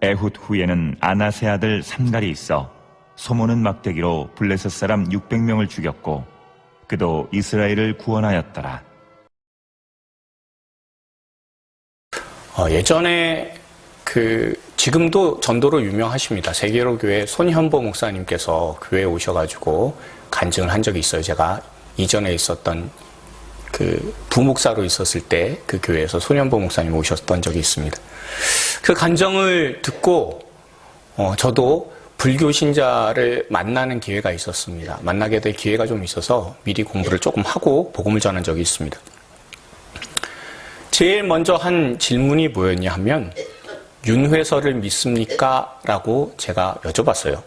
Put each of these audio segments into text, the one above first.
에훗 후에는 아낫의 아들 삼갈이 있어 소모는 막대기로 블레셋 사람 600명을 죽였고 그도 이스라엘을 구원하였더라. 예전에 지금도 전도로 유명하십니다. 세계로 교회 손현보 목사님께서 교회에 오셔가지고 간증을 한 적이 있어요. 제가 이전에 있었던 부목사로 있었을 때 그 교회에서 손현보 목사님 오셨던 적이 있습니다. 그 간증을 듣고 저도 불교 신자를 만나는 기회가 있었습니다. 만나게 될 기회가 좀 있어서 미리 공부를 조금 하고 복음을 전한 적이 있습니다. 제일 먼저 한 질문이 뭐였냐 하면 윤회설을 믿습니까? 라고 제가 여쭤봤어요.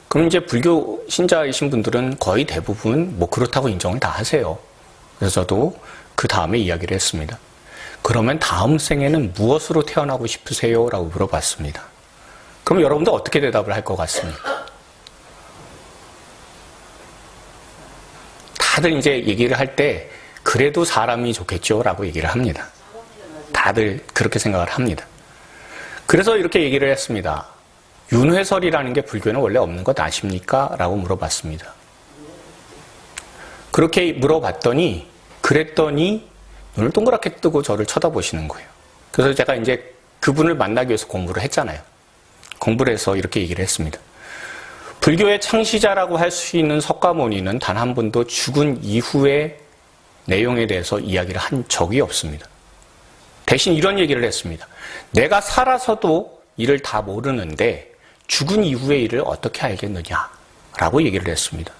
그럼 이제 불교 신자이신 분들은 거의 대부분 뭐 그렇다고 인정을 다 하세요. 그래서 저도 그 다음에 이야기를 했습니다. 그러면 다음 생에는 무엇으로 태어나고 싶으세요? 라고 물어봤습니다. 그럼 여러분들 어떻게 대답을 할 것 같습니까? 다들 이제 얘기를 할 때 그래도 사람이 좋겠죠? 라고 얘기를 합니다. 다들 그렇게 생각을 합니다. 그래서 이렇게 얘기를 했습니다. 윤회설이라는 게 불교는 원래 없는 것 아십니까? 라고 물어봤습니다. 그렇게 물어봤더니 그랬더니 눈을 동그랗게 뜨고 저를 쳐다보시는 거예요. 그래서 제가 이제 그분을 만나기 위해서 공부를 했잖아요. 공부를 해서 이렇게 얘기를 했습니다. 불교의 창시자라고 할 수 있는 석가모니는 단 한 번도 죽은 이후의 내용에 대해서 이야기를 한 적이 없습니다. 대신 이런 얘기를 했습니다. 내가 살아서도 이를 다 모르는데 죽은 이후의 일을 어떻게 알겠느냐라고 얘기를 했습니다.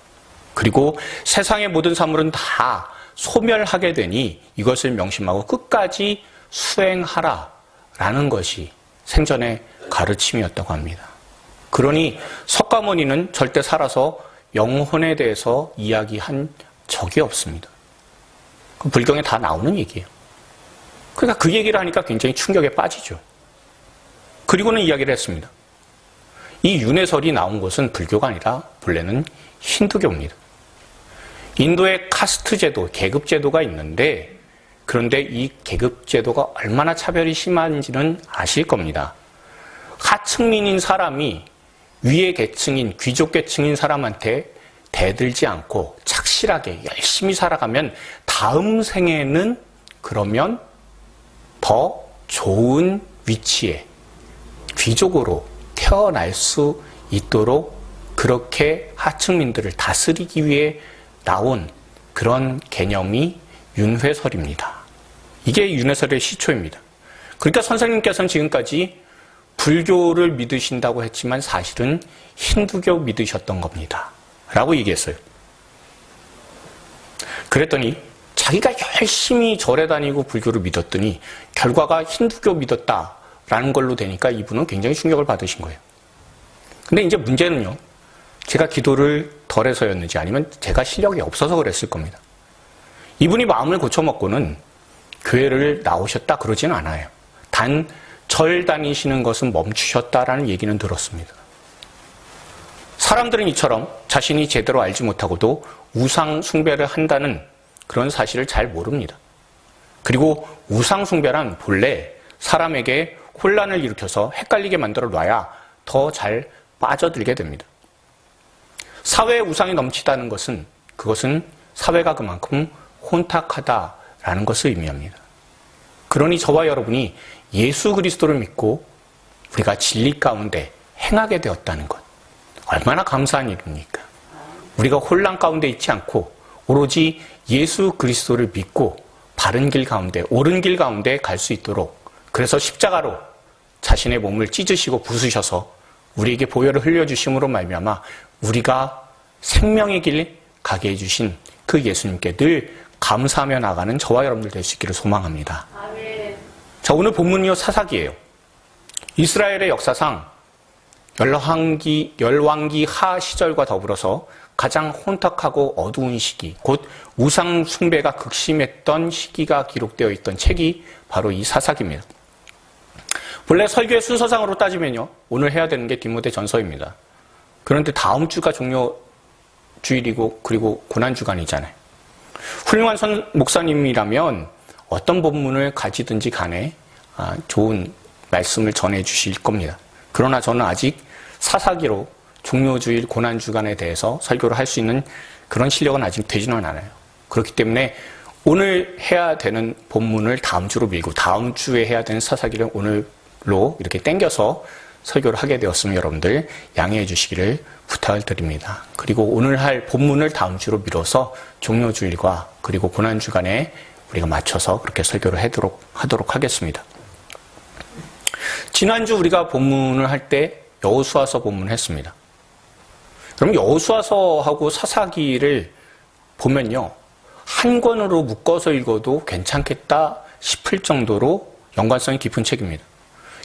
그리고 세상의 모든 사물은 다 소멸하게 되니 이것을 명심하고 끝까지 수행하라라는 것이 생전의 가르침이었다고 합니다. 그러니 석가모니는 절대 살아서 영혼에 대해서 이야기한 적이 없습니다. 불경에 다 나오는 얘기예요. 그러니까 그 얘기를 하니까 굉장히 충격에 빠지죠. 그리고는 이야기를 했습니다. 이 윤회설이 나온 것은 불교가 아니라 본래는 힌두교입니다. 인도의 카스트 제도, 계급 제도가 있는데 그런데 이 계급 제도가 얼마나 차별이 심한지는 아실 겁니다. 하층민인 사람이 위의 계층인 귀족 계층인 사람한테 대들지 않고 착실하게 열심히 살아가면 다음 생에는 그러면 더 좋은 위치에 귀족으로 태어날 수 있도록 그렇게 하층민들을 다스리기 위해 나온 그런 개념이 윤회설입니다. 이게 윤회설의 시초입니다. 그러니까 선생님께서는 지금까지 불교를 믿으신다고 했지만 사실은 힌두교 믿으셨던 겁니다. 라고 얘기했어요. 그랬더니 자기가 열심히 절에 다니고 불교를 믿었더니 결과가 힌두교 믿었다라는 걸로 되니까 이분은 굉장히 충격을 받으신 거예요. 근데 이제 문제는요. 제가 기도를 덜 해서였는지 아니면 제가 실력이 없어서 그랬을 겁니다. 이분이 마음을 고쳐먹고는 교회를 나오셨다 그러진 않아요. 단 절 다니시는 것은 멈추셨다라는 얘기는 들었습니다. 사람들은 이처럼 자신이 제대로 알지 못하고도 우상 숭배를 한다는 그런 사실을 잘 모릅니다. 그리고 우상 숭배란 본래 사람에게 혼란을 일으켜서 헷갈리게 만들어 놔야 더 잘 빠져들게 됩니다. 사회에 우상이 넘치다는 것은 그것은 사회가 그만큼 혼탁하다라는 것을 의미합니다. 그러니 저와 여러분이 예수 그리스도를 믿고 우리가 진리 가운데 행하게 되었다는 것 얼마나 감사한 일입니까? 우리가 혼란 가운데 있지 않고 오로지 예수 그리스도를 믿고 바른 길 가운데 옳은 길 가운데 갈 수 있도록 그래서 십자가로 자신의 몸을 찢으시고 부수셔서 우리에게 보혈을 흘려주심으로 말미암아 우리가 생명의 길 가게 해주신 그 예수님께 늘 감사하며 나가는 저와 여러분들 될 수 있기를 소망합니다. 아멘. 자, 오늘 본문이요 사사기예요. 이스라엘의 역사상 열왕기 하 시절과 더불어서 가장 혼탁하고 어두운 시기, 곧 우상 숭배가 극심했던 시기가 기록되어 있던 책이 바로 이 사사기입니다. 본래 설교의 순서상으로 따지면요, 오늘 해야 되는 게 디모데 전서입니다. 그런데 다음 주가 종료 주일이고 그리고 고난주간이잖아요. 훌륭한 목사님이라면 어떤 본문을 가지든지 간에 좋은 말씀을 전해 주실 겁니다. 그러나 저는 아직 사사기로 종료주일 고난주간에 대해서 설교를 할 수 있는 그런 실력은 아직 되지는 않아요. 그렇기 때문에 오늘 해야 되는 본문을 다음 주로 밀고 다음 주에 해야 되는 사사기를 오늘로 이렇게 땡겨서 설교를 하게 되었으면 여러분들 양해해 주시기를 부탁을 드립니다. 그리고 오늘 할 본문을 다음 주로 미뤄서 종료주일과 그리고 고난주간에 우리가 맞춰서 그렇게 설교를 하도록 하겠습니다. 지난주 우리가 본문을 할 때 여호수아서 본문을 했습니다. 그럼 여호수아서하고 사사기를 보면요, 한 권으로 묶어서 읽어도 괜찮겠다 싶을 정도로 연관성이 깊은 책입니다.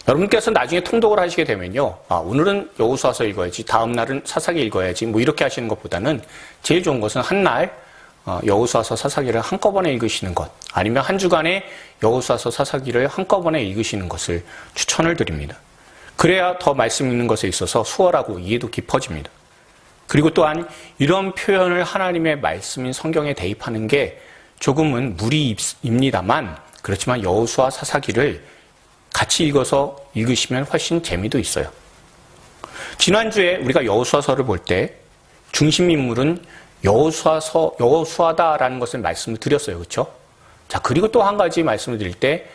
여러분께서 나중에 통독을 하시게 되면요, 오늘은 여호수아서 읽어야지, 다음 날은 사사기 읽어야지, 뭐 이렇게 하시는 것보다는 제일 좋은 것은 한 날 여호수아서 사사기를 한꺼번에 읽으시는 것, 아니면 한 주간에 여호수아서 사사기를 한꺼번에 읽으시는 것을 추천을 드립니다. 그래야 더 말씀 읽는 것에 있어서 수월하고 이해도 깊어집니다. 그리고 또한 이런 표현을 하나님의 말씀인 성경에 대입하는 게 조금은 무리입니다만, 그렇지만 여호수아 사사기를 같이 읽어서 읽으시면 훨씬 재미도 있어요. 지난주에 우리가 여호수아서를 볼 때 중심 인물은 여호수아다라는 것을 말씀을 드렸어요. 그렇죠? 자, 그리고 또 한 가지 말씀을 드릴 때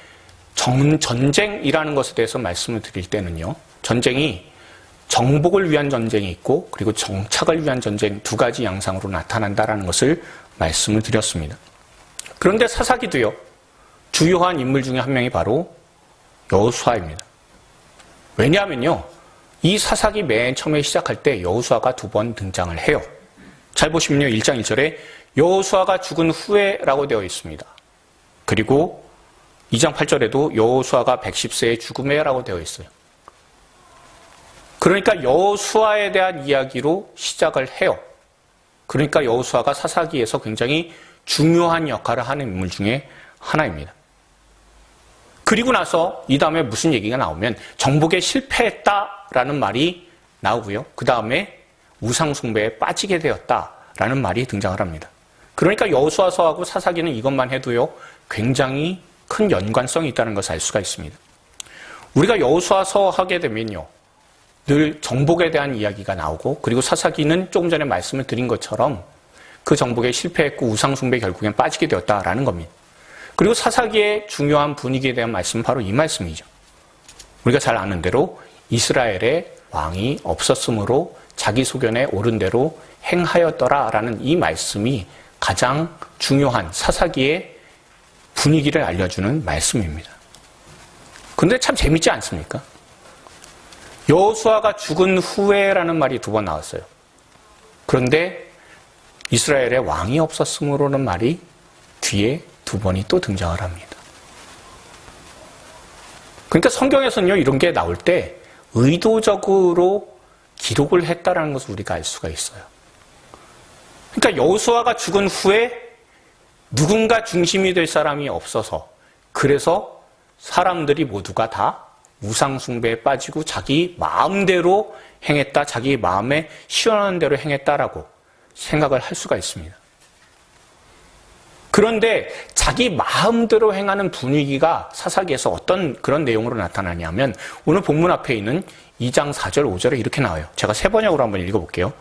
전쟁이라는 것에 대해서 말씀을 드릴 때는요, 전쟁이 정복을 위한 전쟁이 있고 그리고 정착을 위한 전쟁, 두 가지 양상으로 나타난다라는 것을 말씀을 드렸습니다. 그런데 사사기도요, 주요한 인물 중에 한 명이 바로 여호수아입니다. 왜냐하면요, 이 사사기 맨 처음에 시작할 때 여호수아가 2번 등장을 해요. 잘 보시면요, 1장 1절에 여호수아가 죽은 후에라고 되어 있습니다. 그리고 2장 8절에도 여호수아가 110세의 죽음에라고 되어 있어요. 그러니까 여호수아에 대한 이야기로 시작을 해요. 그러니까 여호수아가 사사기에서 굉장히 중요한 역할을 하는 인물 중에 하나입니다. 그리고 나서 이 다음에 무슨 얘기가 나오면 정복에 실패했다라는 말이 나오고요. 그 다음에 우상 숭배에 빠지게 되었다라는 말이 등장을 합니다. 그러니까 여호수아서하고 사사기는 이것만 해도요, 굉장히 큰 연관성이 있다는 것을 알 수가 있습니다. 우리가 여호수아서 하게 되면요, 늘 정복에 대한 이야기가 나오고, 그리고 사사기는 조금 전에 말씀을 드린 것처럼 그 정복에 실패했고 우상 숭배에 결국엔 빠지게 되었다라는 겁니다. 그리고 사사기의 중요한 분위기에 대한 말씀은 바로 이 말씀이죠. 우리가 잘 아는 대로 이스라엘의 왕이 없었으므로 자기 소견에 옳은 대로 행하였더라라는 이 말씀이 가장 중요한 사사기의 분위기를 알려주는 말씀입니다. 근데 참 재밌지 않습니까? 여호수아가 죽은 후에라는 말이 2번 나왔어요. 그런데 이스라엘의 왕이 없었으므로는 말이 뒤에 2번이 또 등장을 합니다. 그러니까 성경에서는요, 이런 게 나올 때 의도적으로 기록을 했다라는 것을 우리가 알 수가 있어요. 그러니까 여호수아가 죽은 후에 누군가 중심이 될 사람이 없어서, 그래서 사람들이 모두가 다 우상 숭배에 빠지고 자기 마음대로 행했다, 자기 마음에 시원한 대로 행했다라고 생각을 할 수가 있습니다. 그런데 자기 마음대로 행하는 분위기가 사사기에서 어떤 그런 내용으로 나타나냐면, 오늘 본문 앞에 있는 2장 4절 5절에 이렇게 나와요. 제가 세 번역으로 한번 읽어볼게요.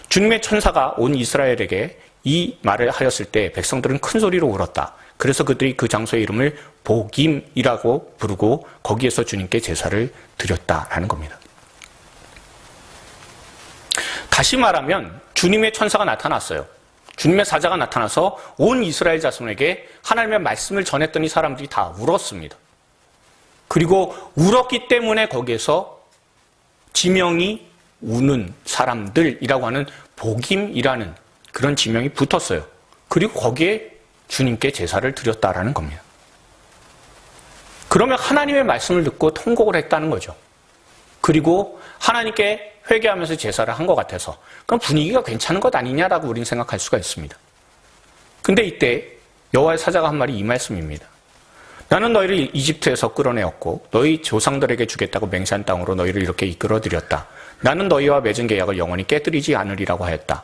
주님의 천사가 온 이스라엘에게 이 말을 하였을 때 백성들은 큰 소리로 울었다. 그래서 그들이 그 장소의 이름을 보김이라고 부르고 거기에서 주님께 제사를 드렸다라는 겁니다. 다시 말하면 주님의 천사가 나타났어요. 주님의 사자가 나타나서 온 이스라엘 자손에게 하나님의 말씀을 전했더니 사람들이 다 울었습니다. 그리고 울었기 때문에 거기에서 지명이 우는 사람들이라고 하는 보김이라는 그런 지명이 붙었어요. 그리고 거기에 주님께 제사를 드렸다라는 겁니다. 그러면 하나님의 말씀을 듣고 통곡을 했다는 거죠. 그리고 하나님께 회개하면서 제사를 한 것 같아서 그럼 분위기가 괜찮은 것 아니냐라고 우리는 생각할 수가 있습니다. 근데 이때 여호와의 사자가 한 말이 이 말씀입니다. 나는 너희를 이집트에서 끌어내었고 너희 조상들에게 주겠다고 맹세한 땅으로 너희를 이렇게 이끌어들였다. 나는 너희와 맺은 계약을 영원히 깨뜨리지 않으리라고 하였다.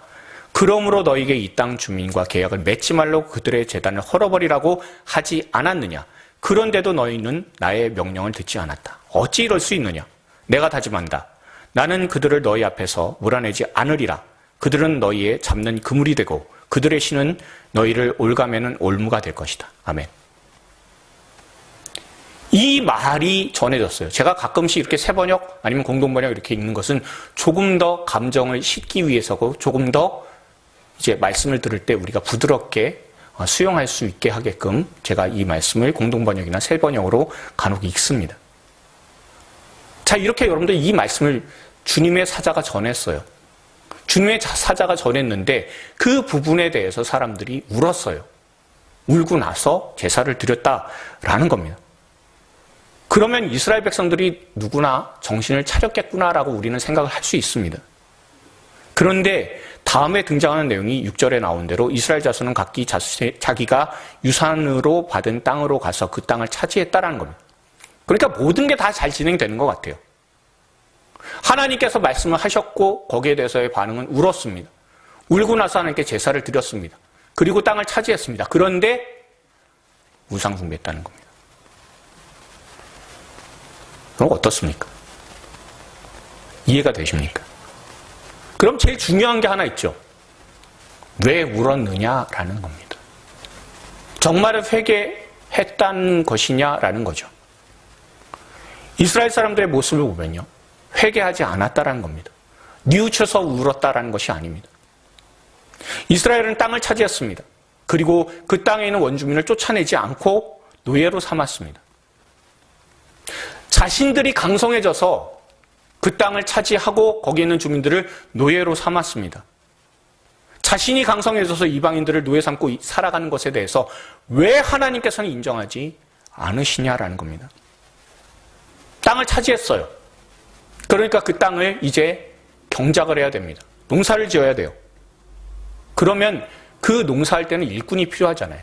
그러므로 너희에게 이 땅 주민과 계약을 맺지 말라고 그들의 제단을 헐어버리라고 하지 않았느냐. 그런데도 너희는 나의 명령을 듣지 않았다. 어찌 이럴 수 있느냐. 내가 다짐한다. 나는 그들을 너희 앞에서 몰아내지 않으리라. 그들은 너희의 잡는 그물이 되고 그들의 신은 너희를 올가매는 올무가 될 것이다. 아멘. 이 말이 전해졌어요. 제가 가끔씩 이렇게 새번역 아니면 공동번역 이렇게 읽는 것은 조금 더 감정을 싣기 위해서고 조금 더 이제 말씀을 들을 때 우리가 부드럽게 수용할 수 있게 하게끔 제가 이 말씀을 공동번역이나 새번역으로 간혹 읽습니다. 자, 이렇게 여러분들 이 말씀을 주님의 사자가 전했어요. 주님의 사자가 전했는데 그 부분에 대해서 사람들이 울었어요. 울고 나서 제사를 드렸다라는 겁니다. 그러면 이스라엘 백성들이 누구나 정신을 차렸겠구나라고 우리는 생각을 할 수 있습니다. 그런데 다음에 등장하는 내용이 6절에 나온 대로 이스라엘 자손은 각기 자기가 유산으로 받은 땅으로 가서 그 땅을 차지했다라는 겁니다. 그러니까 모든 게 다 잘 진행되는 것 같아요. 하나님께서 말씀을 하셨고 거기에 대해서의 반응은 울었습니다. 울고 나서 하나님께 제사를 드렸습니다. 그리고 땅을 차지했습니다. 그런데 우상 숭배했다는 겁니다. 그럼 어떻습니까? 이해가 되십니까? 그럼 제일 중요한 게 하나 있죠. 왜 울었느냐라는 겁니다. 정말 회개했다는 것이냐라는 거죠. 이스라엘 사람들의 모습을 보면요. 회개하지 않았다라는 겁니다. 뉘우쳐서 울었다라는 것이 아닙니다. 이스라엘은 땅을 차지했습니다. 그리고 그 땅에 있는 원주민을 쫓아내지 않고 노예로 삼았습니다. 자신들이 강성해져서 그 땅을 차지하고 거기에 있는 주민들을 노예로 삼았습니다. 자신이 강성해져서 이방인들을 노예 삼고 살아가는 것에 대해서 왜 하나님께서는 인정하지 않으시냐라는 겁니다. 땅을 차지했어요. 그러니까 그 땅을 이제 경작을 해야 됩니다. 농사를 지어야 돼요. 그러면 그 농사할 때는 일꾼이 필요하잖아요.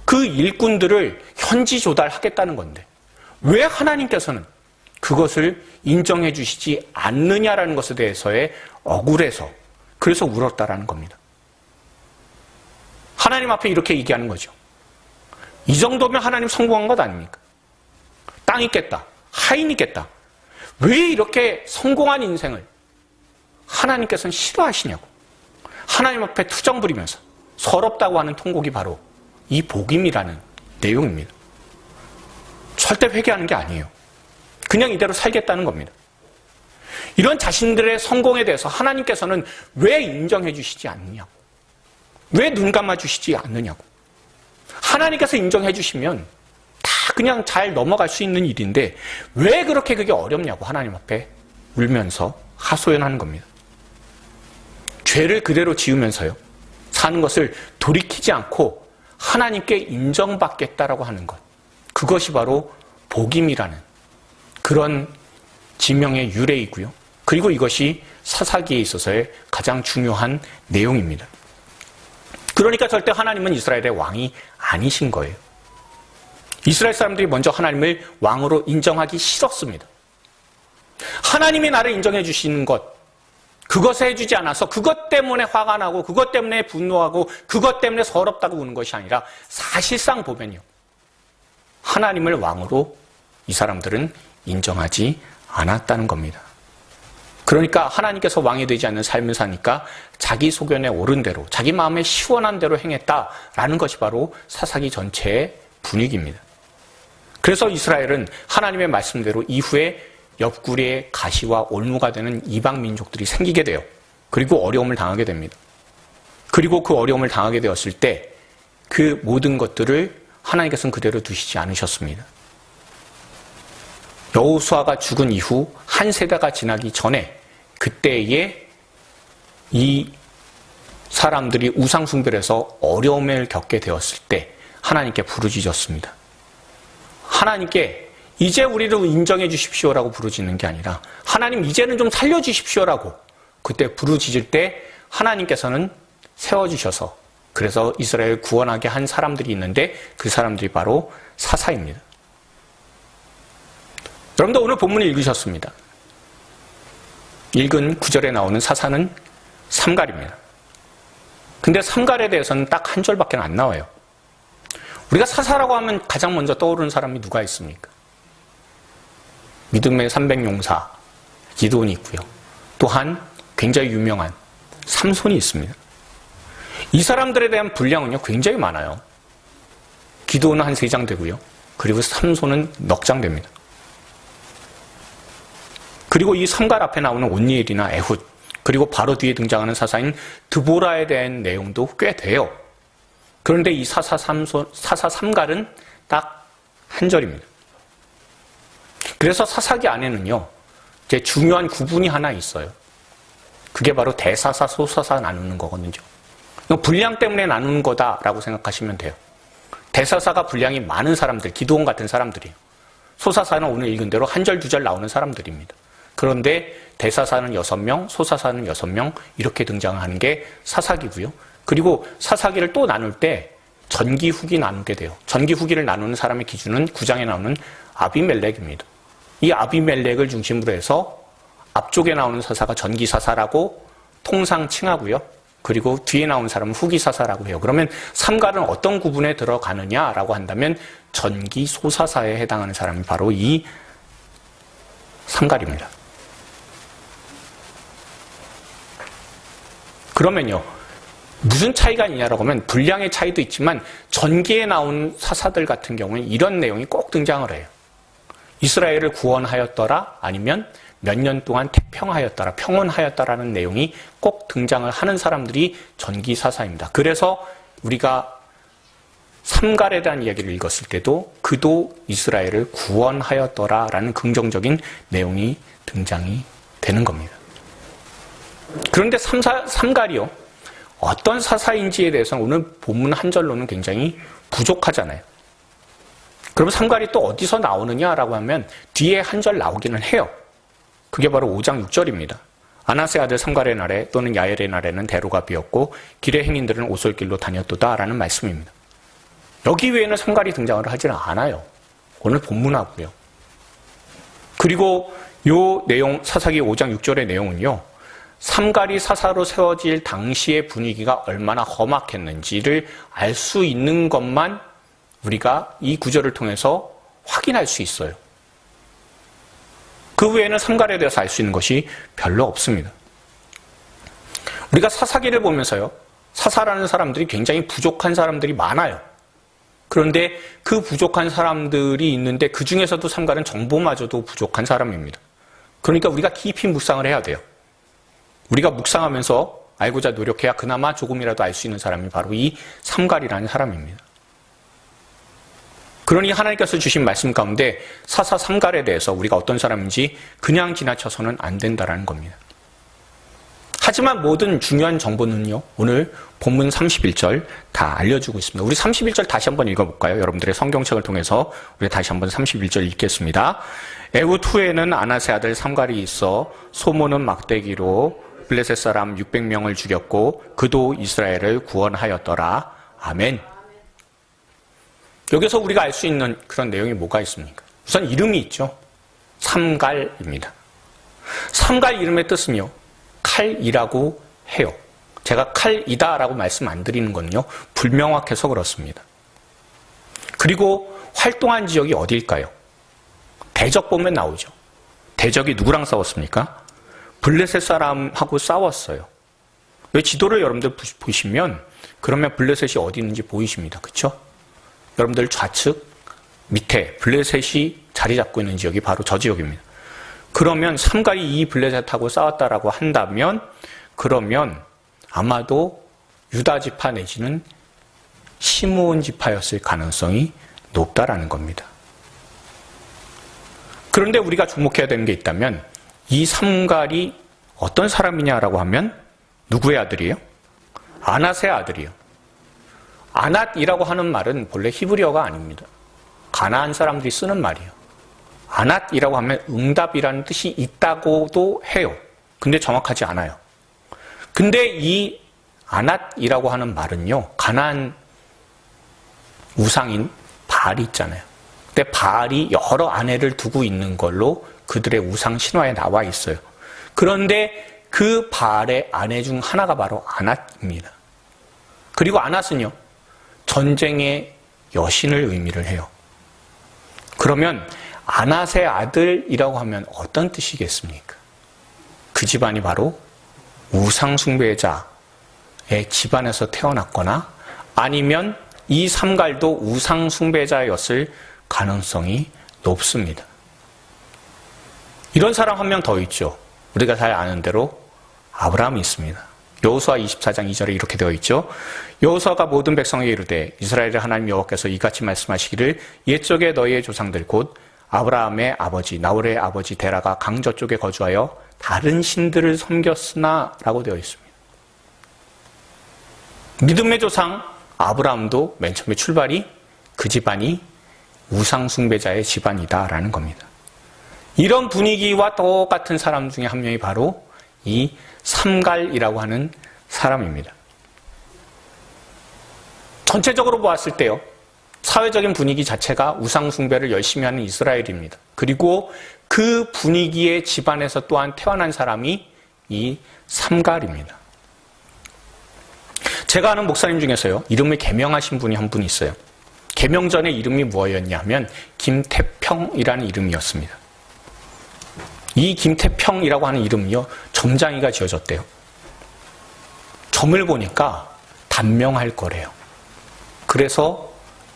그 일꾼들을 현지 조달하겠다는 건데 왜 하나님께서는 그것을 인정해 주시지 않느냐라는 것에 대해서의 억울해서 그래서 울었다라는 겁니다. 하나님 앞에 이렇게 얘기하는 거죠. 이 정도면 하나님 성공한 것 아닙니까? 땅 있겠다. 하인 있겠다. 왜 이렇게 성공한 인생을 하나님께서는 싫어하시냐고. 하나님 앞에 투정 부리면서 서럽다고 하는 통곡이 바로 이 복임이라는 내용입니다. 절대 회개하는 게 아니에요. 그냥 이대로 살겠다는 겁니다. 이런 자신들의 성공에 대해서 하나님께서는 왜 인정해 주시지 않느냐고. 왜 눈 감아 주시지 않느냐고. 하나님께서 인정해 주시면 다 그냥 잘 넘어갈 수 있는 일인데 왜 그렇게 그게 어렵냐고 하나님 앞에 울면서 하소연하는 겁니다. 죄를 그대로 지으면서요. 사는 것을 돌이키지 않고 하나님께 인정받겠다라고 하는 것. 그것이 바로 복임이라는 그런 지명의 유래이고요. 그리고 이것이 사사기에 있어서의 가장 중요한 내용입니다. 그러니까 절대 하나님은 이스라엘의 왕이 아니신 거예요. 이스라엘 사람들이 먼저 하나님을 왕으로 인정하기 싫었습니다. 하나님이 나를 인정해 주시는 것, 그것을 해주지 않아서 그것 때문에 화가 나고 그것 때문에 분노하고 그것 때문에 서럽다고 우는 것이 아니라 사실상 보면요. 하나님을 왕으로 이 사람들은 인정하지 않았다는 겁니다. 그러니까 하나님께서 왕이 되지 않는 삶을 사니까 자기 소견에 옳은 대로 자기 마음에 시원한 대로 행했다라는 것이 바로 사사기 전체의 분위기입니다. 그래서 이스라엘은 하나님의 말씀대로 이후에 옆구리에 가시와 올무가 되는 이방 민족들이 생기게 돼요. 그리고 어려움을 당하게 됩니다. 그리고 그 어려움을 당하게 되었을 때 그 모든 것들을 하나님께서는 그대로 두시지 않으셨습니다. 여호수아가 죽은 이후 한 세대가 지나기 전에 그때에 이 사람들이 우상 숭배를 해서 어려움을 겪게 되었을 때 하나님께 부르짖었습니다. 하나님께 이제 우리를 인정해 주십시오라고 부르짖는 게 아니라 하나님 이제는 좀 살려주십시오라고 그때 부르짖을 때 하나님께서는 세워주셔서 그래서 이스라엘을 구원하게 한 사람들이 있는데 그 사람들이 바로 사사입니다. 여러분도 오늘 본문을 읽으셨습니다. 읽은 9절에 나오는 사사는 삼갈입니다. 근데 삼갈에 대해서는 딱 한 절밖에 안 나와요. 우리가 사사라고 하면 가장 먼저 떠오르는 사람이 누가 있습니까? 믿음의 300용사 기드온이 있고요. 또한 굉장히 유명한 삼손이 있습니다. 이 사람들에 대한 분량은요 굉장히 많아요. 기드온은 한 3장 되고요. 그리고 삼손은 넉 장 됩니다. 그리고 이 삼갈 앞에 나오는 온니엘이나 에훗, 그리고 바로 뒤에 등장하는 사사인 드보라에 대한 내용도 꽤 돼요. 그런데 이 사사 삼갈은 딱 한 절입니다. 그래서 사사기 안에는요, 이제 중요한 구분이 하나 있어요. 그게 바로 대사사, 소사사 나누는 거거든요. 분량 때문에 나누는 거다라고 생각하시면 돼요. 대사사가 분량이 많은 사람들, 기드온 같은 사람들이에요. 소사사는 오늘 읽은 대로 한 절, 두 절 나오는 사람들입니다. 그런데 대사사는 6명, 소사사는 6명 이렇게 등장하는 게 사사기고요. 그리고 사사기를 또 나눌 때 전기, 후기 나누게 돼요. 전기, 후기를 나누는 사람의 기준은 9장에 나오는 아비멜렉입니다. 이 아비멜렉을 중심으로 해서 앞쪽에 나오는 사사가 전기사사라고 통상 칭하고요. 그리고 뒤에 나오는 사람은 후기사사라고 해요. 그러면 삼갈은 어떤 구분에 들어가느냐라고 한다면 전기소사사에 해당하는 사람이 바로 이 삼갈입니다. 그러면요, 무슨 차이가 있냐라고 하면 분량의 차이도 있지만 전기에 나온 사사들 같은 경우는 이런 내용이 꼭 등장을 해요. 이스라엘을 구원하였더라, 아니면 몇 년 동안 태평하였더라, 평온하였더라는 내용이 꼭 등장을 하는 사람들이 전기사사입니다. 그래서 우리가 삼갈에 대한 이야기를 읽었을 때도 그도 이스라엘을 구원하였더라라는 긍정적인 내용이 등장이 되는 겁니다. 그런데 삼갈이요, 어떤 사사인지에 대해서는 오늘 본문 한 절로는 굉장히 부족하잖아요. 그럼 삼갈이 또 어디서 나오느냐라고 하면 뒤에 한 절 나오기는 해요. 그게 바로 5장 6절입니다. 아나세 아들 삼갈의 날에 또는 야엘의 날에는 대로가 비었고 길의 행인들은 오솔길로 다녔도다라는 말씀입니다. 여기 외에는 삼갈이 등장을 하지는 않아요. 오늘 본문하고요. 그리고 요 내용, 사사기 5장 6절의 내용은요, 삼갈이 사사로 세워질 당시의 분위기가 얼마나 험악했는지를 알 수 있는 것만 우리가 이 구절을 통해서 확인할 수 있어요. 그 외에는 삼갈에 대해서 알 수 있는 것이 별로 없습니다. 우리가 사사기를 보면서요, 사사라는 사람들이 굉장히 부족한 사람들이 많아요. 그런데 그 부족한 사람들이 있는데 그 중에서도 삼갈은 정보마저도 부족한 사람입니다. 그러니까 우리가 깊이 묵상을 해야 돼요. 우리가 묵상하면서 알고자 노력해야 그나마 조금이라도 알 수 있는 사람이 바로 이 삼갈이라는 사람입니다. 그러니 하나님께서 주신 말씀 가운데 사사 삼갈에 대해서 우리가 어떤 사람인지 그냥 지나쳐서는 안 된다는 겁니다. 하지만 모든 중요한 정보는요, 오늘 본문 31절 다 알려주고 있습니다. 우리 31절 다시 한번 읽어볼까요? 여러분들의 성경책을 통해서 우리 다시 한번 31절 읽겠습니다. 에훗 후에는 아나세 아들 삼갈이 있어 소모는 막대기로 블레셋 사람 600명을 죽였고 그도 이스라엘을 구원하였더라. 아멘. 여기서 우리가 알 수 있는 그런 내용이 뭐가 있습니까? 우선 이름이 있죠. 삼갈입니다. 삼갈 이름의 뜻은요, 칼이라고 해요. 제가 칼이다라고 말씀 안 드리는 건요, 불명확해서 그렇습니다. 그리고 활동한 지역이 어디일까요? 대적 보면 나오죠. 대적이 누구랑 싸웠습니까? 블레셋 사람하고 싸웠어요. 왜 지도를 여러분들 보시면 그러면 블레셋이 어디 있는지 보이십니다. 그렇죠? 여러분들 좌측 밑에 블레셋이 자리 잡고 있는 지역이 바로 저 지역입니다. 그러면 삼갈이 이 블레셋하고 싸웠다라고 한다면 그러면 아마도 유다 지파 내지는 시므온 지파였을 가능성이 높다라는 겁니다. 그런데 우리가 주목해야 되는 게 있다면 이 삼갈이 어떤 사람이냐라고 하면 누구의 아들이에요? 아낫의 아들이에요. 아낫이라고 하는 말은 본래 히브리어가 아닙니다. 가나안 사람들이 쓰는 말이에요. 아낫이라고 하면 응답이라는 뜻이 있다고도 해요. 근데 정확하지 않아요. 근데 이 아낫이라고 하는 말은요, 가나안 우상인 바알이 있잖아요. 근데 바알이 여러 아내를 두고 있는 걸로 그들의 우상 신화에 나와 있어요. 그런데 그 바알의 아내 중 하나가 바로 아낫입니다. 그리고 아낫은요, 전쟁의 여신을 의미를 해요. 그러면 아낫의 아들이라고 하면 어떤 뜻이겠습니까? 그 집안이 바로 우상숭배자의 집안에서 태어났거나 아니면 이 삼갈도 우상숭배자였을 가능성이 높습니다. 이런 사람 한 명 더 있죠. 우리가 잘 아는 대로 아브라함이 있습니다. 여호수아 24장 2절에 이렇게 되어 있죠. 여호수아가 모든 백성에게 이르되 이스라엘의 하나님 여호와께서 이같이 말씀하시기를 옛적에 너희의 조상들 곧 아브라함의 아버지 나홀의 아버지 데라가 강저 쪽에 거주하여 다른 신들을 섬겼으나 라고 되어 있습니다. 믿음의 조상 아브라함도 맨 처음에 출발이 그 집안이 우상숭배자의 집안이다라는 겁니다. 이런 분위기와 똑같은 사람 중에 한 명이 바로 이 삼갈이라고 하는 사람입니다. 전체적으로 보았을 때요, 사회적인 분위기 자체가 우상숭배를 열심히 하는 이스라엘입니다. 그리고 그 분위기의 집안에서 또한 태어난 사람이 이 삼갈입니다. 제가 아는 목사님 중에서요, 이름을 개명하신 분이 한 분 있어요. 개명 전에 이름이 뭐였냐 하면 김태평이라는 이름이었습니다. 이 김태평이라고 하는 이름이요, 점장이가 지어졌대요. 점을 보니까 단명할 거래요. 그래서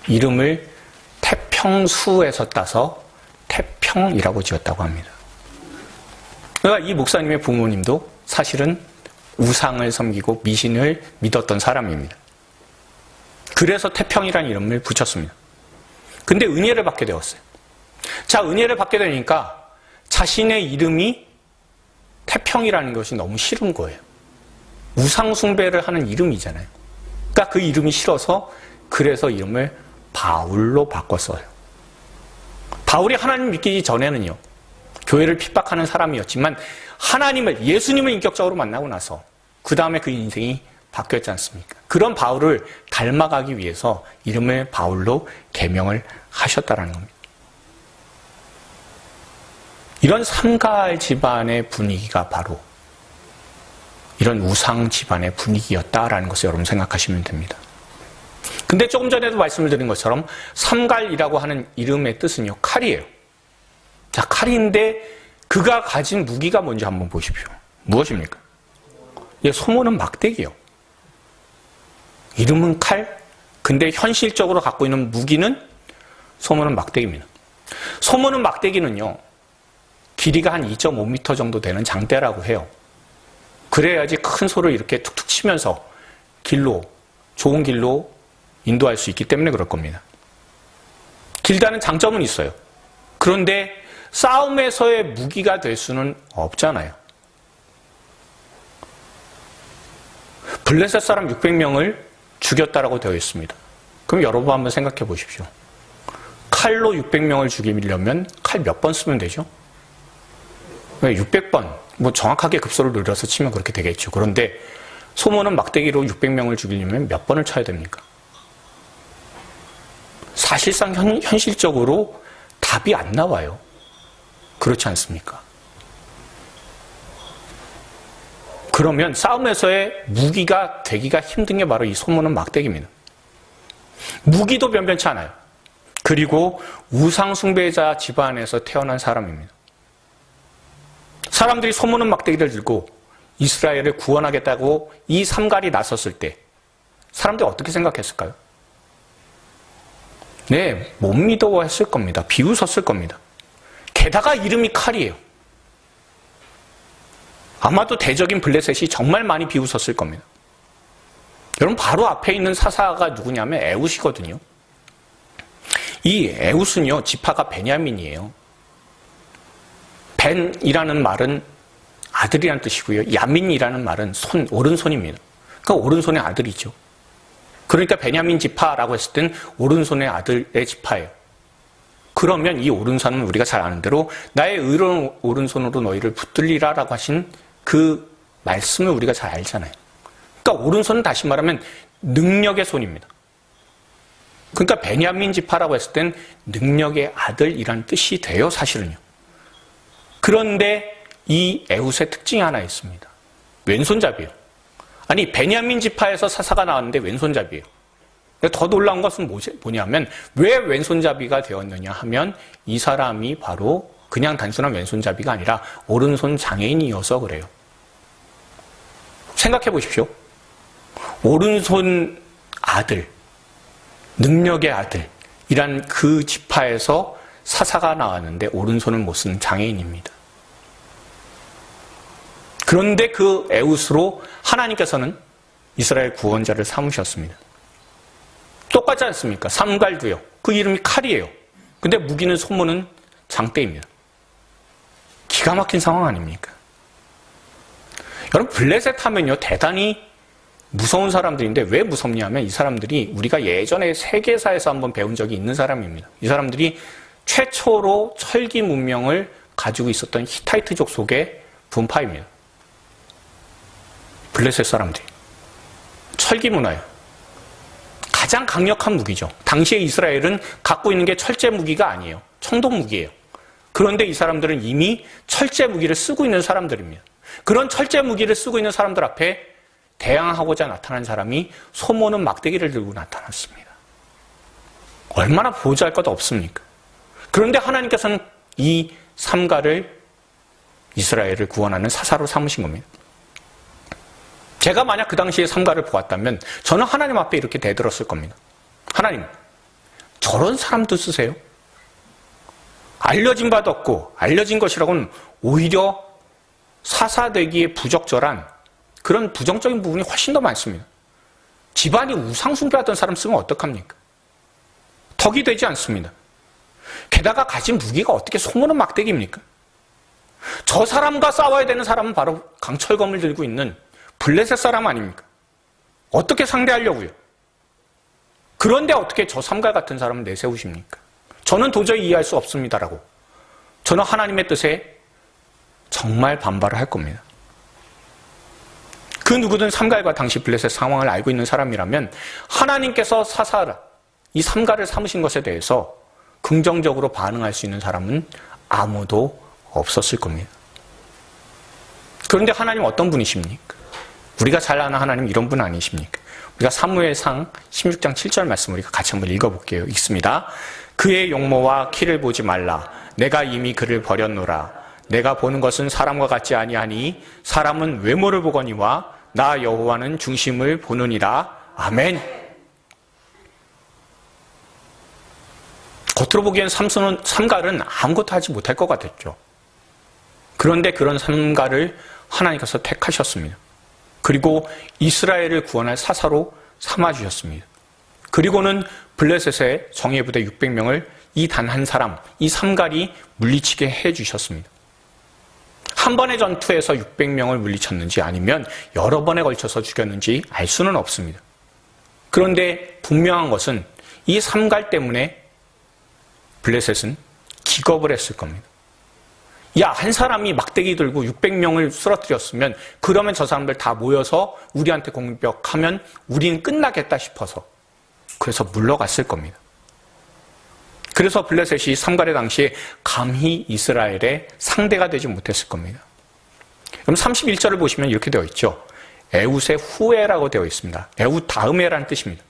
이름을 태평수에서 따서 태평이라고 지었다고 합니다. 그러니까 이 목사님의 부모님도 사실은 우상을 섬기고 미신을 믿었던 사람입니다. 그래서 태평이라는 이름을 붙였습니다. 근데 은혜를 받게 되었어요. 자, 은혜를 받게 되니까 자신의 이름이 태평이라는 것이 너무 싫은 거예요. 우상숭배를 하는 이름이잖아요. 그러니까 그 이름이 싫어서 그래서 이름을 바울로 바꿨어요. 바울이 하나님 믿기 전에는요, 교회를 핍박하는 사람이었지만 하나님을, 예수님을 인격적으로 만나고 나서 그 다음에 그 인생이 바뀌었지 않습니까? 그런 바울을 닮아가기 위해서 이름을 바울로 개명을 하셨다는 겁니다. 이런 삼갈 집안의 분위기가 바로 이런 우상 집안의 분위기였다라는 것을 여러분 생각하시면 됩니다. 근데 조금 전에도 말씀을 드린 것처럼 삼갈이라고 하는 이름의 뜻은요, 칼이에요. 자, 칼인데 그가 가진 무기가 뭔지 한번 보십시오. 무엇입니까? 예, 소모는 막대기요. 이름은 칼, 근데 현실적으로 갖고 있는 무기는 소모는 막대기입니다. 소모는 막대기는요, 길이가 한 2.5m 정도 되는 장대라고 해요. 그래야지 큰 소를 이렇게 툭툭 치면서 좋은 길로 인도할 수 있기 때문에 그럴 겁니다. 길다는 장점은 있어요. 그런데 싸움에서의 무기가 될 수는 없잖아요. 블레셋 사람 600명을 죽였다라고 되어 있습니다. 그럼 여러분 한번 생각해 보십시오. 칼로 600명을 죽이려면 칼 몇 번 쓰면 되죠? 600번, 정확하게 급소를 늘려서 치면 그렇게 되겠죠. 그런데 소모는 막대기로 600명을 죽이려면 몇 번을 쳐야 됩니까? 사실상 현실적으로 답이 안 나와요. 그렇지 않습니까? 그러면 싸움에서의 무기가 되기가 힘든 게 바로 이 소모는 막대기입니다. 무기도 변변치 않아요. 그리고 우상숭배자 집안에서 태어난 사람입니다. 사람들이 소모는 막대기를 들고 이스라엘을 구원하겠다고 이 삼갈이 나섰을 때 사람들이 어떻게 생각했을까요? 네, 못 믿어했을 겁니다. 비웃었을 겁니다. 게다가 이름이 칼이에요. 아마도 대적인 블레셋이 정말 많이 비웃었을 겁니다. 여러분, 바로 앞에 있는 사사가 누구냐면 에웃이거든요. 이 에웃은요, 지파가 베냐민이에요. 벤이라는 말은 아들이라는 뜻이고요. 야민이라는 말은 오른손입니다. 그러니까 오른손의 아들이죠. 그러니까 베냐민 지파라고 했을 땐 오른손의 아들의 지파예요. 그러면 이 오른손은 우리가 잘 아는 대로 나의 의로운 오른손으로 너희를 붙들리라라고 하신 그 말씀을 우리가 잘 알잖아요. 그러니까 오른손은 다시 말하면 능력의 손입니다. 그러니까 베냐민 지파라고 했을 땐 능력의 아들이란 뜻이 돼요, 사실은요. 그런데 이 에웃의 특징이 하나 있습니다. 왼손잡이에요. 아니, 베냐민 지파에서 사사가 나왔는데 왼손잡이에요. 더 놀라운 것은 뭐냐면 왜 왼손잡이가 되었느냐 하면 이 사람이 바로 그냥 단순한 왼손잡이가 아니라 오른손 장애인이어서 그래요. 생각해 보십시오. 오른손 아들, 능력의 아들이란 그 지파에서 사사가 나왔는데 오른손을 못 쓰는 장애인입니다. 그런데 그 에웃으로 하나님께서는 이스라엘 구원자를 삼으셨습니다. 똑같지 않습니까? 삼갈도요. 그 이름이 칼이에요. 근데 무기는 소모는 장대입니다. 기가 막힌 상황 아닙니까? 여러분, 블레셋 하면요, 대단히 무서운 사람들인데 왜 무섭냐면 이 사람들이 우리가 예전에 세계사에서 한번 배운 적이 있는 사람입니다. 이 사람들이 최초로 철기 문명을 가지고 있었던 히타이트족 속의 분파입니다. 블레셋 사람들이. 철기 문화예요. 가장 강력한 무기죠. 당시에 이스라엘은 갖고 있는 게 철제 무기가 아니에요. 청동 무기예요. 그런데 이 사람들은 이미 철제 무기를 쓰고 있는 사람들입니다. 그런 철제 무기를 쓰고 있는 사람들 앞에 대항하고자 나타난 사람이 소모는 막대기를 들고 나타났습니다. 얼마나 보잘것 없습니까? 그런데 하나님께서는 이 삼가를 이스라엘을 구원하는 사사로 삼으신 겁니다. 제가 만약 그 당시에 삼가를 보았다면 저는 하나님 앞에 이렇게 대들었을 겁니다. 하나님, 저런 사람도 쓰세요? 알려진 바도 없고 알려진 것이라고는 오히려 사사되기에 부적절한 그런 부정적인 부분이 훨씬 더 많습니다. 집안이 우상숭배하던 사람 쓰면 어떡합니까? 덕이 되지 않습니다. 게다가 가진 무기가 어떻게 소모는 막대기입니까? 저 사람과 싸워야 되는 사람은 바로 강철검을 들고 있는 블레셋 사람 아닙니까? 어떻게 상대하려고요? 그런데 어떻게 저 삼갈 같은 사람을 내세우십니까? 저는 도저히 이해할 수 없습니다라고. 저는 하나님의 뜻에 정말 반발을 할 겁니다. 그 누구든 삼갈과 당시 블레셋 상황을 알고 있는 사람이라면 하나님께서 사사라, 이 삼갈을 삼으신 것에 대해서 긍정적으로 반응할 수 있는 사람은 아무도 없었을 겁니다. 그런데 하나님 어떤 분이십니까? 우리가 잘 아는 하나님 이런 분 아니십니까? 우리가 사무엘상 16장 7절 말씀 우리가 같이 한번 읽어볼게요. 읽습니다. 그의 용모와 키를 보지 말라. 내가 이미 그를 버렸노라. 내가 보는 것은 사람과 같지 아니하니 사람은 외모를 보거니와 나 여호와는 중심을 보느니라. 아멘. 겉으로 보기엔 삼갈은 아무것도 하지 못할 것 같았죠. 그런데 그런 삼갈을 하나님께서 택하셨습니다. 그리고 이스라엘을 구원할 사사로 삼아주셨습니다. 그리고는 블레셋의 정예부대 600명을 이 단 한 사람, 이 삼갈이 물리치게 해주셨습니다. 한 번의 전투에서 600명을 물리쳤는지 아니면 여러 번에 걸쳐서 죽였는지 알 수는 없습니다. 그런데 분명한 것은 이 삼갈 때문에 블레셋은 기겁을 했을 겁니다. 야, 한 사람이 막대기 들고 600명을 쓰러뜨렸으면 그러면 저 사람들 다 모여서 우리한테 공격하면 우리는 끝나겠다 싶어서 그래서 물러갔을 겁니다. 그래서 블레셋이 삼갈의 당시에 감히 이스라엘의 상대가 되지 못했을 겁니다. 그럼 31절을 보시면 이렇게 되어 있죠. 에웃의 후예라고 되어 있습니다. 에웃 다음에라는 뜻입니다.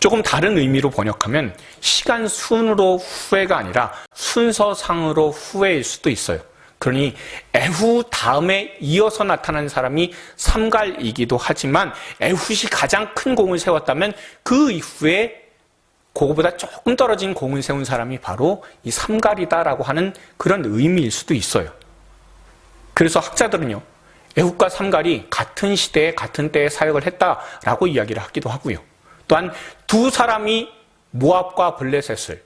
조금 다른 의미로 번역하면 시간 순으로 후회가 아니라 순서상으로 후회일 수도 있어요. 그러니 에훗 다음에 이어서 나타난 사람이 삼갈이기도 하지만 에훗이 가장 큰 공을 세웠다면 그 이후에 그거보다 조금 떨어진 공을 세운 사람이 바로 이 삼갈이다라고 하는 그런 의미일 수도 있어요. 그래서 학자들은요, 에훗과 삼갈이 같은 시대에 같은 때에 사역을 했다라고 이야기를 하기도 하고요. 또한 두 사람이 모압과 블레셋을,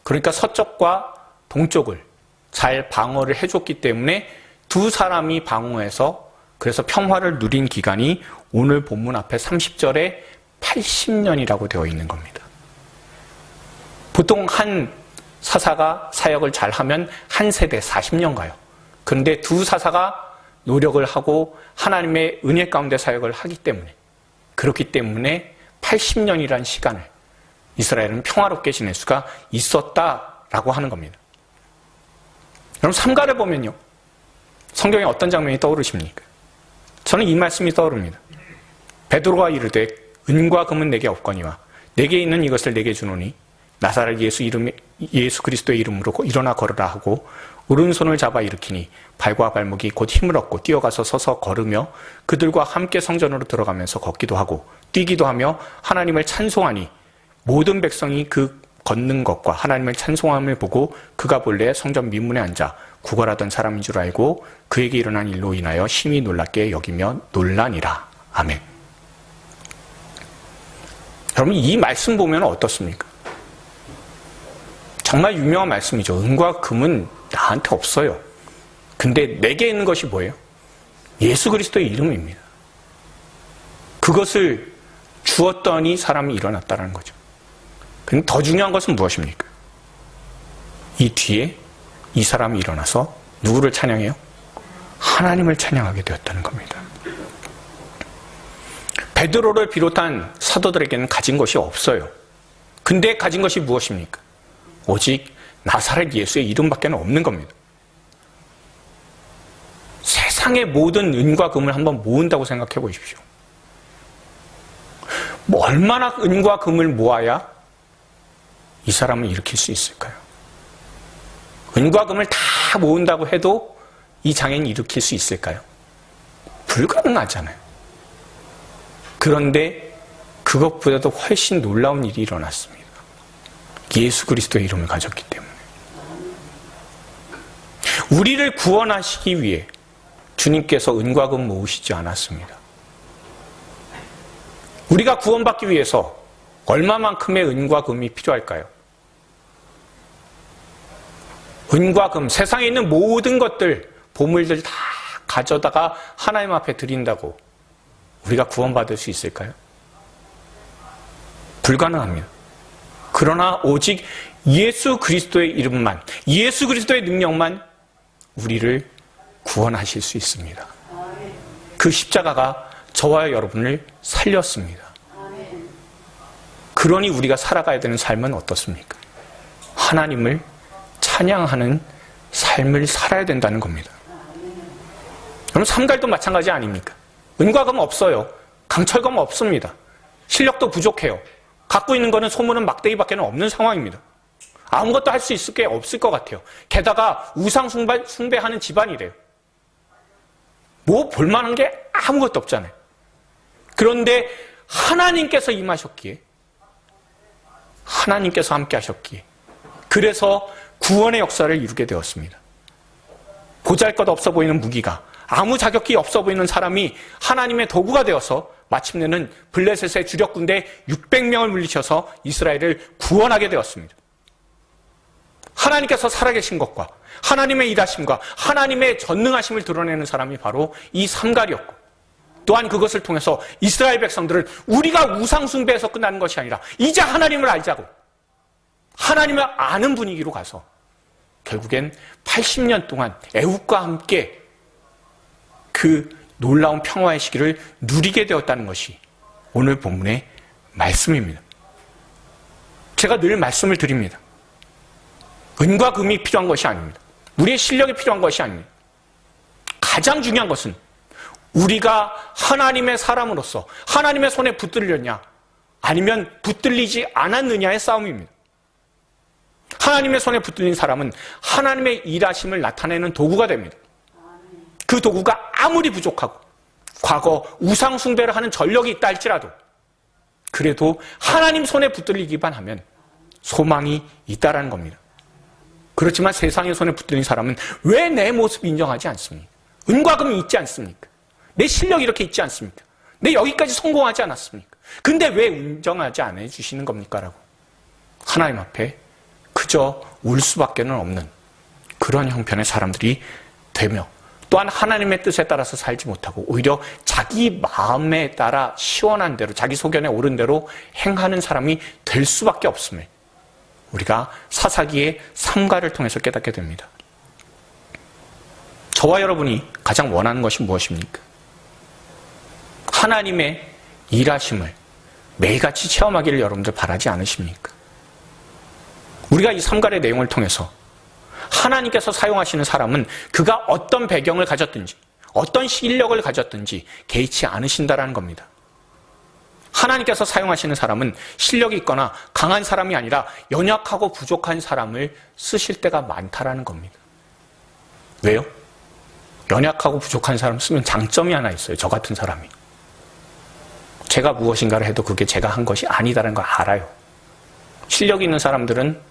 그러니까 서쪽과 동쪽을 잘 방어를 해줬기 때문에 두 사람이 방어해서 그래서 평화를 누린 기간이 오늘 본문 앞에 30절에 80년이라고 되어 있는 겁니다. 보통 한 사사가 사역을 잘하면 한 세대 40년 가요. 그런데 두 사사가 노력을 하고 하나님의 은혜 가운데 사역을 하기 때문에, 그렇기 때문에 80년이라는 시간을 이스라엘은 평화롭게 지낼 수가 있었다라고 하는 겁니다. 여러분, 삼가를 보면요, 성경에 어떤 장면이 떠오르십니까? 저는 이 말씀이 떠오릅니다. 베드로가 이르되 은과 금은 내게 없거니와 내게 있는 이것을 내게 주노니 나사렛 예수 그리스도의 이름으로 일어나 걸으라 하고 오른손을 잡아 일으키니 발과 발목이 곧 힘을 얻고 뛰어가서 서서 걸으며 그들과 함께 성전으로 들어가면서 걷기도 하고 뛰기도 하며 하나님을 찬송하니 모든 백성이 그 걷는 것과 하나님을 찬송함을 보고 그가 본래 성전 민문에 앉아 구걸하던 사람인 줄 알고 그에게 일어난 일로 인하여 심히 놀랍게 여기며 놀라니라. 아멘. 여러분, 이 말씀 보면 어떻습니까? 정말 유명한 말씀이죠. 은과 금은 나한테 없어요. 근데 내게 있는 것이 뭐예요? 예수 그리스도의 이름입니다. 그것을 주었더니 사람이 일어났다는 거죠. 근데 더 중요한 것은 무엇입니까? 이 뒤에 이 사람이 일어나서 누구를 찬양해요? 하나님을 찬양하게 되었다는 겁니다. 베드로를 비롯한 사도들에게는 가진 것이 없어요. 근데 가진 것이 무엇입니까? 오직 나사렛 예수의 이름밖에 없는 겁니다. 세상의 모든 은과 금을 한번 모은다고 생각해 보십시오. 얼마나 은과 금을 모아야 이 사람을 일으킬 수 있을까요? 은과 금을 다 모은다고 해도 이 장애인을 일으킬 수 있을까요? 불가능하잖아요. 그런데 그것보다도 훨씬 놀라운 일이 일어났습니다. 예수 그리스도의 이름을 가졌기 때문에. 우리를 구원하시기 위해 주님께서 은과 금 모으시지 않았습니다. 우리가 구원받기 위해서 얼마만큼의 은과 금이 필요할까요? 은과 금, 세상에 있는 모든 것들, 보물들 다 가져다가 하나님 앞에 드린다고 우리가 구원받을 수 있을까요? 불가능합니다. 그러나 오직 예수 그리스도의 이름만, 예수 그리스도의 능력만 우리를 구원하실 수 있습니다. 그 십자가가 저와 여러분을 살렸습니다. 그러니 우리가 살아가야 되는 삶은 어떻습니까? 하나님을 찬양하는 삶을 살아야 된다는 겁니다. 여러분, 삼갈도 마찬가지 아닙니까? 은과 금 없어요. 강철검 없습니다. 실력도 부족해요. 갖고 있는 거는 소문은 막대기밖에 없는 상황입니다. 아무것도 할 수 있을 게 없을 것 같아요. 게다가 우상 숭배하는 집안이래요. 뭐 볼만한 게 아무것도 없잖아요. 그런데 하나님께서 임하셨기에, 하나님께서 함께 하셨기에, 그래서 구원의 역사를 이루게 되었습니다. 보잘것없어 보이는 무기가, 아무 자격이 없어 보이는 사람이 하나님의 도구가 되어서 마침내는 블레셋의 주력군대 600명을 물리쳐서 이스라엘을 구원하게 되었습니다. 하나님께서 살아계신 것과 하나님의 일하심과 하나님의 전능하심을 드러내는 사람이 바로 이 삼갈이었고, 또한 그것을 통해서 이스라엘 백성들은 우리가 우상 숭배에서 끝나는 것이 아니라 이제 하나님을 알자고, 하나님을 아는 분위기로 가서 결국엔 80년 동안 애국과 함께 그 놀라운 평화의 시기를 누리게 되었다는 것이 오늘 본문의 말씀입니다. 제가 늘 말씀을 드립니다. 은과 금이 필요한 것이 아닙니다. 우리의 실력이 필요한 것이 아닙니다. 가장 중요한 것은 우리가 하나님의 사람으로서 하나님의 손에 붙들렸냐, 아니면 붙들리지 않았느냐의 싸움입니다. 하나님의 손에 붙들린 사람은 하나님의 일하심을 나타내는 도구가 됩니다. 그 도구가 아무리 부족하고 과거 우상 숭배를 하는 전력이 있다 할지라도 그래도 하나님 손에 붙들리기만 하면 소망이 있다라는 겁니다. 그렇지만 세상의 손에 붙들린 사람은 왜 내 모습 인정하지 않습니까? 은과 금이 있지 않습니까? 내 실력이 이렇게 있지 않습니까? 내 여기까지 성공하지 않았습니까? 근데 왜 인정하지 않아 주시는 겁니까? 라고 하나님 앞에 그저 울 수밖에 없는 그런 형편의 사람들이 되며, 또한 하나님의 뜻에 따라서 살지 못하고 오히려 자기 마음에 따라 시원한 대로, 자기 소견에 옳은 대로 행하는 사람이 될 수밖에 없음을 우리가 사사기의 삼가를 통해서 깨닫게 됩니다. 저와 여러분이 가장 원하는 것이 무엇입니까? 하나님의 일하심을 매일같이 체험하기를 여러분들 바라지 않으십니까? 우리가 이 삼갈의 내용을 통해서 하나님께서 사용하시는 사람은 그가 어떤 배경을 가졌든지 어떤 실력을 가졌든지 개의치 않으신다라는 겁니다. 하나님께서 사용하시는 사람은 실력이 있거나 강한 사람이 아니라 연약하고 부족한 사람을 쓰실 때가 많다라는 겁니다. 왜요? 연약하고 부족한 사람 쓰면 장점이 하나 있어요. 저 같은 사람이. 제가 무엇인가를 해도 그게 제가 한 것이 아니다라는 걸 알아요. 실력이 있는 사람들은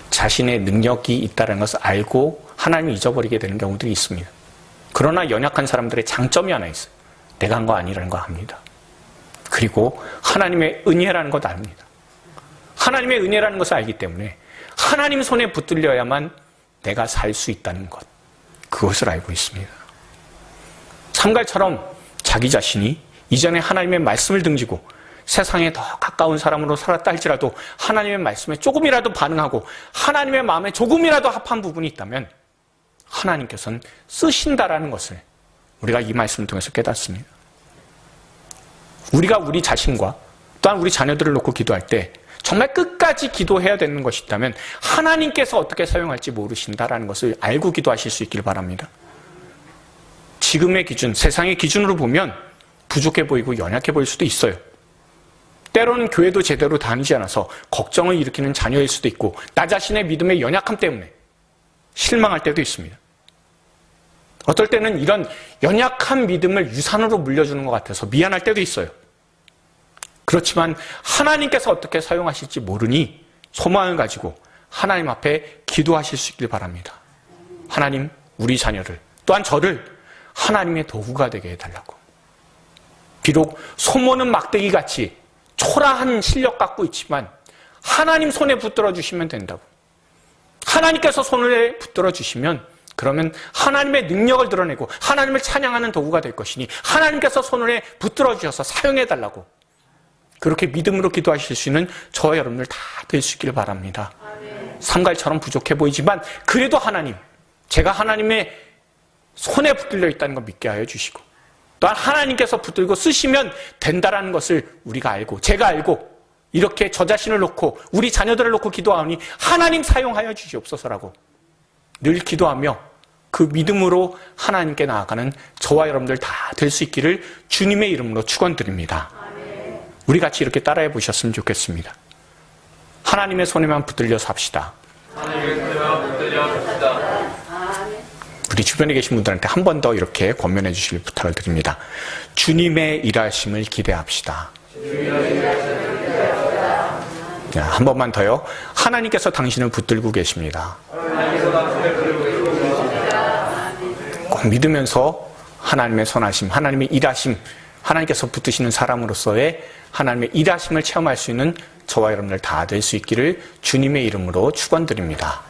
자신의 능력이 있다는 것을 알고 하나님을 잊어버리게 되는 경우들이 있습니다. 그러나 연약한 사람들의 장점이 하나 있어요. 내가 한 거 아니라는 거 압니다. 그리고 하나님의 은혜라는 것도 압니다. 하나님의 은혜라는 것을 알기 때문에 하나님 손에 붙들려야만 내가 살 수 있다는 것, 그것을 알고 있습니다. 삼갈처럼 자기 자신이 이전에 하나님의 말씀을 등지고 세상에 더 가까운 사람으로 살았다 할지라도 하나님의 말씀에 조금이라도 반응하고 하나님의 마음에 조금이라도 합한 부분이 있다면 하나님께서는 쓰신다라는 것을 우리가 이 말씀을 통해서 깨닫습니다. 우리가 우리 자신과 또한 우리 자녀들을 놓고 기도할 때 정말 끝까지 기도해야 되는 것이 있다면 하나님께서 어떻게 사용할지 모르신다라는 것을 알고 기도하실 수 있길 바랍니다. 지금의 기준, 세상의 기준으로 보면 부족해 보이고 연약해 보일 수도 있어요. 때로는 교회도 제대로 다니지 않아서 걱정을 일으키는 자녀일 수도 있고 나 자신의 믿음의 연약함 때문에 실망할 때도 있습니다. 어떨 때는 이런 연약한 믿음을 유산으로 물려주는 것 같아서 미안할 때도 있어요. 그렇지만 하나님께서 어떻게 사용하실지 모르니 소망을 가지고 하나님 앞에 기도하실 수 있길 바랍니다. 하나님, 우리 자녀를 또한 저를 하나님의 도구가 되게 해달라고. 비록 소모는 막대기같이 초라한 실력 갖고 있지만 하나님 손에 붙들어 주시면 된다고. 하나님께서 손에 붙들어 주시면 그러면 하나님의 능력을 드러내고 하나님을 찬양하는 도구가 될 것이니 하나님께서 손에 붙들어 주셔서 사용해달라고. 그렇게 믿음으로 기도하실 수 있는 저와 여러분들 다 될 수 있기를 바랍니다. 삼갈처럼 부족해 보이지만 그래도 하나님, 제가 하나님의 손에 붙들려 있다는 걸 믿게 하여 주시고 또한 하나님께서 붙들고 쓰시면 된다라는 것을 우리가 알고 제가 알고 이렇게 저 자신을 놓고 우리 자녀들을 놓고 기도하오니 하나님 사용하여 주시옵소서라고 늘 기도하며 그 믿음으로 하나님께 나아가는 저와 여러분들 다 될 수 있기를 주님의 이름으로 축원드립니다. 우리 같이 이렇게 따라해 보셨으면 좋겠습니다. 하나님의 손에만 붙들려 삽시다. 우리 주변에 계신 분들한테 한 번 더 이렇게 권면해 주실 부탁을 드립니다. 주님의 일하심을 기대합시다. 자, 한 번만 더요. 하나님께서 당신을 붙들고 계십니다. 꼭 믿으면서 하나님의 선하심, 하나님의 일하심, 하나님께서 붙드시는 사람으로서의 하나님의 일하심을 체험할 수 있는 저와 여러분들 다 될 수 있기를 주님의 이름으로 축원드립니다.